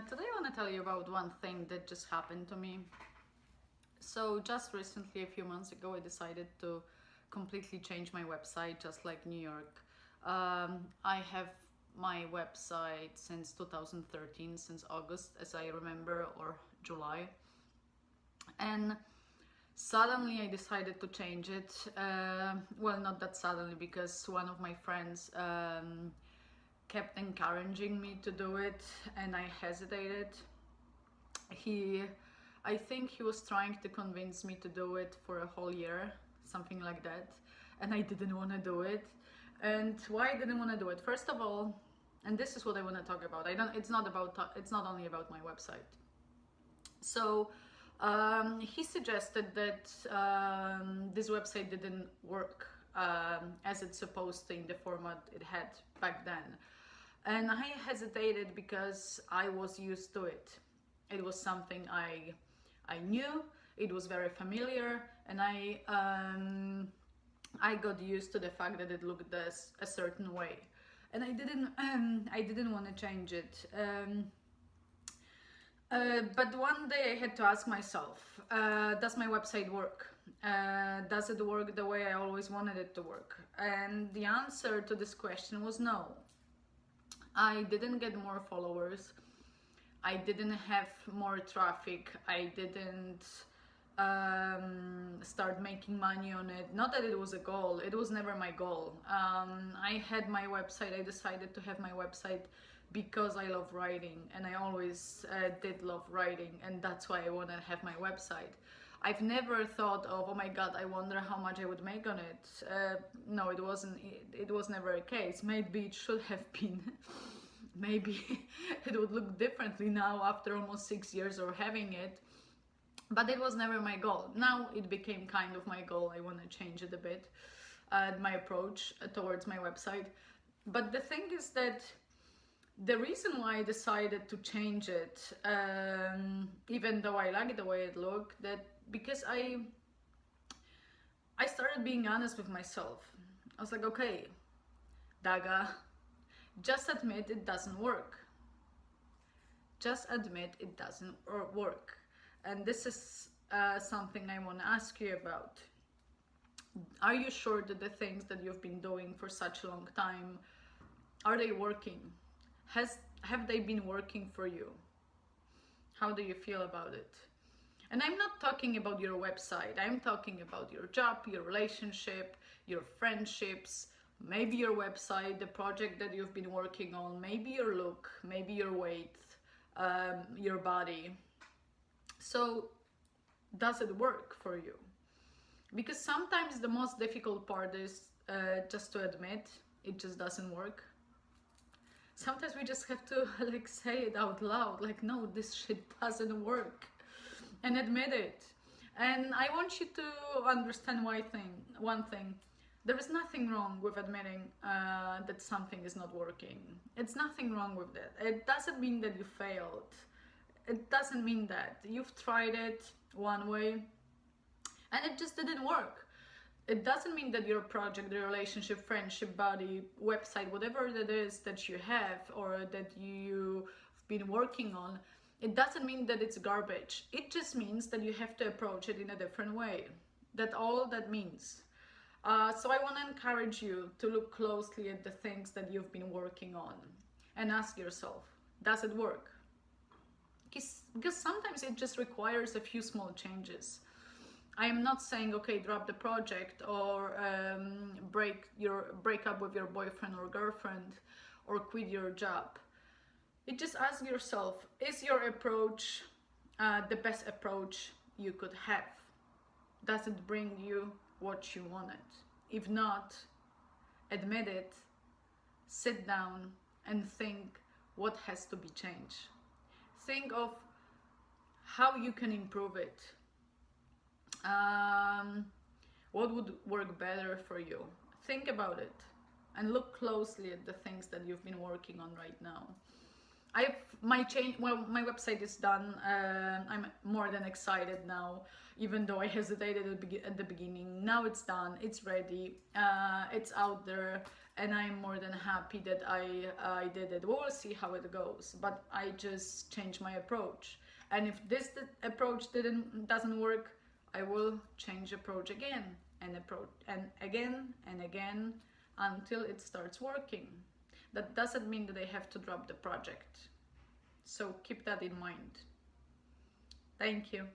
Today I want to tell you about one thing that just happened to me. So just recently, a few months ago, I decided to completely change my website, just like New York. I have my website since 2013, since August, as I remember, or July. And suddenly I decided to change it. Well, not that suddenly, because one of my friends kept encouraging me to do it, and I hesitated. I think he was trying to convince me to do it for a whole year, something like that, and I didn't want to do it. And why I didn't want to do it? First of all, and this is what I want to talk about. It's not only about my website. So he suggested that this website didn't work as it's supposed to in the format it had back then. And I hesitated because I was used to it. It was something I knew, it was very familiar, and I got used to the fact that it looked a certain way. And I didn't want to change it. But one day I had to ask myself, does my website work? Does it work the way I always wanted it to work? And the answer to this question was no. I didn't get more followers. I didn't have more traffic. I didn't start making money on it. Not that it was a goal. It was never my goal. I had my website. I decided to have my website because I love writing, and I always did love writing, and that's why I want to have my website. I've never thought of, oh my god, I wonder how much I would make on it. No, it wasn't. It was never a case. Maybe it should have been. Maybe it would look differently now after almost 6 years of having it, but it was never my goal. Now it became kind of my goal. I want to change it a bit, my approach towards my website. But the thing is that the reason why I decided to change it, even though I like the way it looked, that because I started being honest with myself. I was like, okay, Daga, just admit it doesn't work. Just admit it doesn't work. And this is something I want to ask you about. Are you sure that the things that you've been doing for such a long time, are they working? Have they been working for you? How do you feel about it? And I'm not talking about your website. I'm talking about your job, your relationship, your friendships, maybe your website, the project that you've been working on, maybe your look, maybe your weight, your body. So does it work for you? Because sometimes the most difficult part is just to admit it just doesn't work. Sometimes we just have to like say it out loud, like, no, this shit doesn't work, and admit it. And I want you to understand one thing. There is nothing wrong with admitting that something is not working. It's nothing wrong with that. It doesn't mean that you failed. It doesn't mean that. You've tried it one way and it just didn't work. It doesn't mean that your project, the relationship, friendship, body, website, whatever that is that you have or that you've been working on, it doesn't mean that it's garbage. It just means that you have to approach it in a different way. That's all that means. So I want to encourage you to look closely at the things that you've been working on and ask yourself, does it work? Because sometimes it just requires a few small changes. I am not saying, okay, drop the project or break up with your boyfriend or girlfriend or quit your job. You just ask yourself, is your approach the best approach you could have? Does it bring you what you wanted? If not, admit it, sit down and think what has to be changed. Think of how you can improve it. What would work better for you? Think about it and look closely at the things that you've been working on right now. My website is done. I'm more than excited now, even though I hesitated at the beginning. Now it's done, it's ready, it's out there, and I'm more than happy that I did it. We will see how it goes, but I just changed my approach. And if this approach doesn't work, I will change approach again and again and again until it starts working. That doesn't mean that I have to drop the project. So keep that in mind. Thank you.